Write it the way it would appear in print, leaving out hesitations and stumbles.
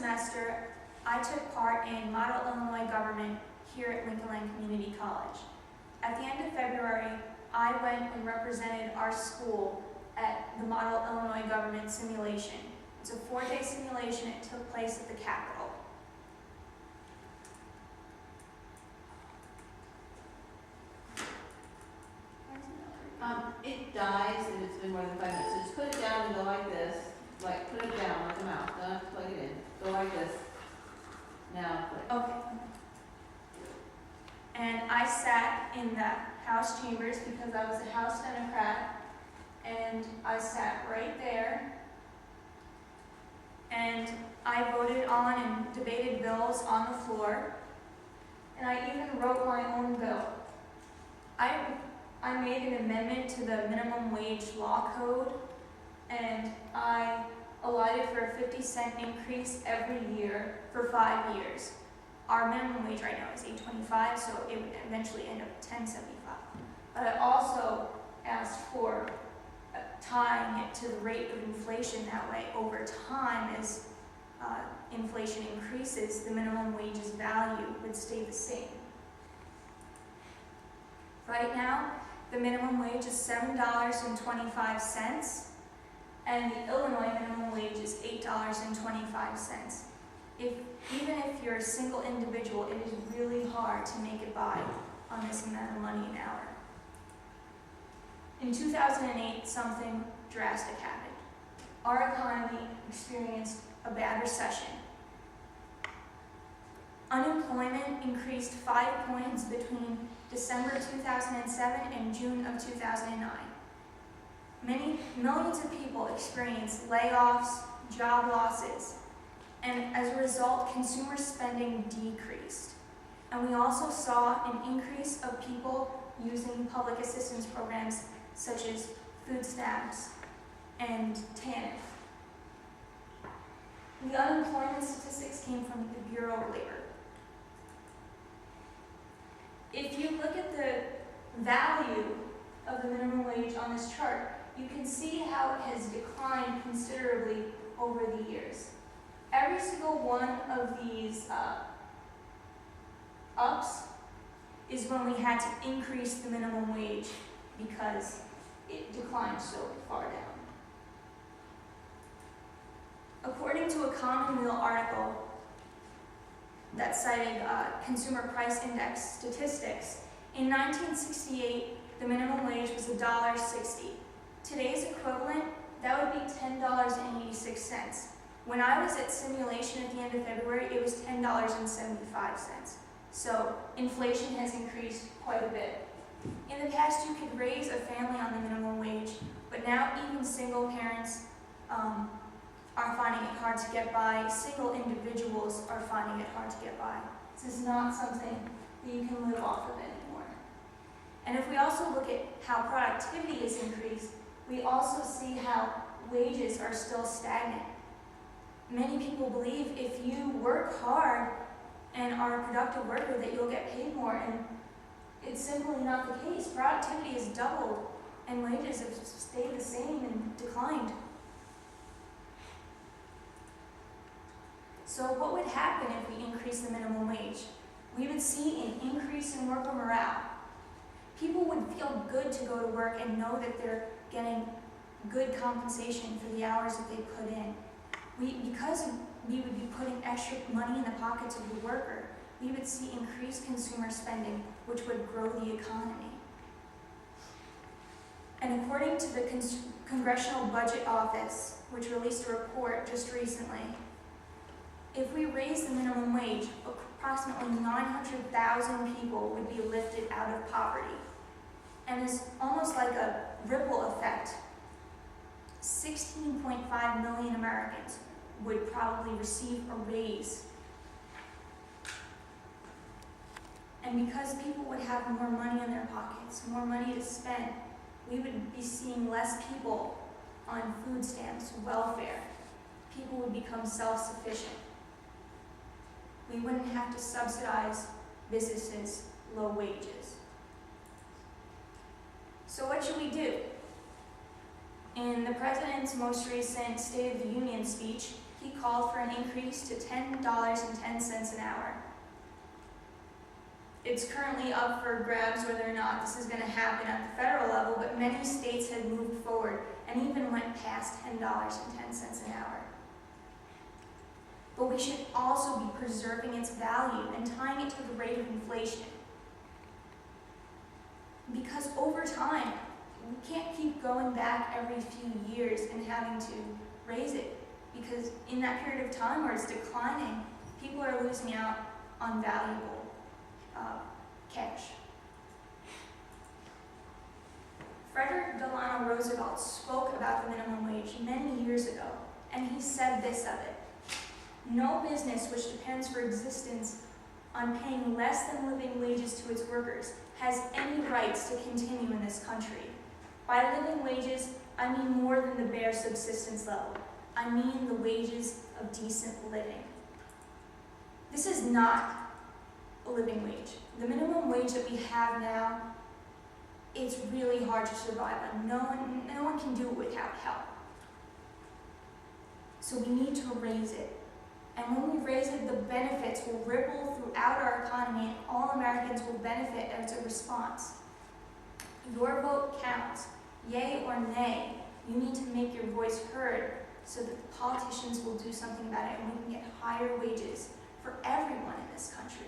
semester, I took part in Model Illinois Government here at Lincoln Land Community College. At the end of February, I went and represented our school at the Model Illinois Government simulation. It's a 4-day simulation. It took place at the Capitol. It dies if it's been more than 5 minutes. So just put it down and go like this. Like, put it down like a mouse. Don't have to plug it in. Go like this. Now, click. Okay. And I sat in the House chambers because I was a House Democrat, and I sat right there, and I voted on and debated bills on the floor, and I even wrote my own bill. I made an amendment to the minimum wage law code, and I allotted for a 50-cent increase every year for 5 years. Our minimum wage right now is $8.25, so it would eventually end up at $10.75. But I also asked for tying it to the rate of inflation. That way, over time, as inflation increases, the minimum wage's value would stay the same. Right now, the minimum wage is $7.25, and the Illinois minimum wage is $8.25. Even if you're a single individual, it is really hard to make it by on this amount of money an hour. In 2008, something drastic happened. Our economy experienced a bad recession. Unemployment increased 5 points between December 2007 and June of 2009. Millions of people experienced layoffs, job losses, and as a result, consumer spending decreased. And we also saw an increase of people using public assistance programs such as food stamps and TANF. The unemployment statistics came from the Bureau of Labor. If you look at the value of the minimum wage on this chart, you can see how it has declined considerably over the years. Every single one of these ups is when we had to increase the minimum wage because it declined so far down. According to a Commonweal article that cited Consumer Price Index statistics, in 1968, the minimum wage was $1.60. Today's equivalent, that would be $10.86. When I was at simulation at the end of February, it was $10.75. So inflation has increased quite a bit. In the past, you could raise a family on the minimum wage, but now even single parents are finding it hard to get by. Single individuals are finding it hard to get by. This is not something that you can live off of anymore. And if we also look at how productivity has increased, we also see how wages are still stagnant. Many people believe if you work hard and are a productive worker that you'll get paid more, and it's simply not the case. Productivity has doubled and wages have stayed the same and declined. So what would happen if we increase the minimum wage? We would see an increase in worker morale. People would feel good to go to work and know that they're getting good compensation for the hours that they put in. Because we would be putting extra money in the pockets of the worker, we would see increased consumer spending, which would grow the economy. And according to the Congressional Budget Office, which released a report just recently, if we raise the minimum wage, approximately 900,000 people would be lifted out of poverty. And it's almost like a ripple effect. 16.5 million Americans would probably receive a raise. And because people would have more money in their pockets, more money to spend, we would be seeing less people on food stamps, welfare. People would become self-sufficient. We wouldn't have to subsidize businesses' low wages. So what should we do? In the President's most recent State of the Union speech, He called for an increase to $10.10 an hour. It's currently up for grabs whether or not this is going to happen at the federal level, but many states have moved forward and even went past $10.10 an hour. But we should also be preserving its value and tying it to the rate of inflation. Because over time, we can't keep going back every few years and having to raise it. Because in that period of time where it's declining, people are losing out on valuable cash. Frederick Delano Roosevelt spoke about the minimum wage many years ago, and he said this of it: "No business which depends for existence on paying less than living wages to its workers has any rights to continue in this country. By living wages, I mean more than the bare subsistence level. I mean the wages of decent living." This is not a living wage. The minimum wage that we have now, it's really hard to survive on. No one can do it without help. So we need to raise it. And when we raise it, the benefits will ripple throughout our economy and all Americans will benefit as a response. Your vote counts. Yay or nay, you need to make your voice heard so that the politicians will do something about it and we can get higher wages for everyone in this country.